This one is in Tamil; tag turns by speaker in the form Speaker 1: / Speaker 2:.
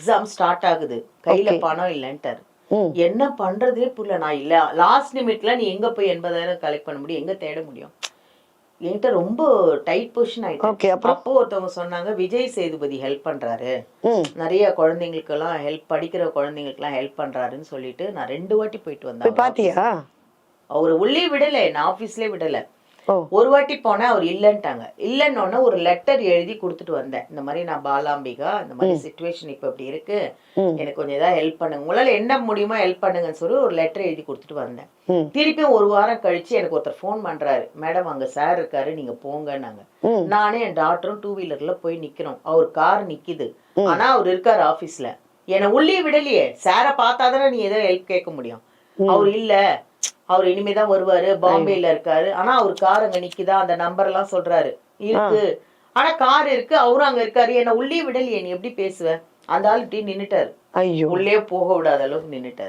Speaker 1: எக்ஸாம் ஸ்டார்ட் ஆகுது, கையில பணம் இல்லன்ட்டாரு. என்ன பண்றதே புரியல. நான் இல்ல லாஸ்ட் நிமிட்ல நீ எங்க போய் 80,000 கலெக்ட் பண்ண முடியும், எங்க தேட முடியும்? என்கிட்ட ரொம்ப டைட் பொசிஷன் ஆயிட்டு. அப்போ ஒருத்தவங்க சொன்னாங்க, விஜய் சேதுபதி ஹெல்ப் பண்றாரு, நிறைய குழந்தைங்களுக்கு எல்லாம் ஹெல்ப், படிக்கிற குழந்தைங்களுக்கு எல்லாம் ஹெல்ப் பண்றாருன்னு சொல்லிட்டு நான் 2 வாட்டி போயிட்டு வந்தேன். பாத்தியா? அவரு உள்ளே விடல, நான் ஆபீஸ்லயே விடல. ஒரு வாட்டி போனேன், அவர் இல்லன்ட்டாங்க. இல்லன்னு ஒரு லெட்டர் எழுதி கொடுத்துட்டு வந்தேன். இந்த மாதிரி நான் பாலாம்பிகா, இந்த மாதிரி சிச்சுவேஷன் இப்ப இப்படி இருக்கு, எனக்கு கொஞ்சம் ஏதாவது ஹெல்ப் பண்ணுங்க, உங்களால என்ன முடியுமோ ஹெல்ப் பண்ணுங்கன்னு சொல்லி ஒரு லெட்டர் எழுதி கொடுத்துட்டு வந்தேன். திருப்பியும் ஒரு வாரம் கழிச்சு எனக்கு ஒருத்தர் போன் பண்றாரு, மேடம் அங்க சார் இருக்காரு, நீங்க போங்கன்னாங்க. நானே என் டாக்டரும் 2 வீலர்ல போய் நிக்கிறோம். அவர் கார் நிக்குது, ஆனா அவர் இருக்காரு ஆபீஸ்ல. என்னை உள்ளே விடலையே. சார பார்த்தாதானே நீ ஏதோ ஹெல்ப் கேட்க முடியும். அவர் இல்ல, அவர் இனிமேதான் வருவாரு, பாம்பேல இருக்காரு, ஆனா அவர் கார் அங்க நிக்குதா, அந்த நம்பர் எல்லாம் சொல்றாரு, இருக்கு, ஆனா கார் இருக்கு, அவரும் அங்க இருக்காரு. என்ன உள்ளே விடலையே, நீ எப்படி பேசுவ? அந்த ஆள் இப்படி நின்னுட்டாரு, உள்ளே போக விடாத அளவுக்கு நின்னுட்டாரு.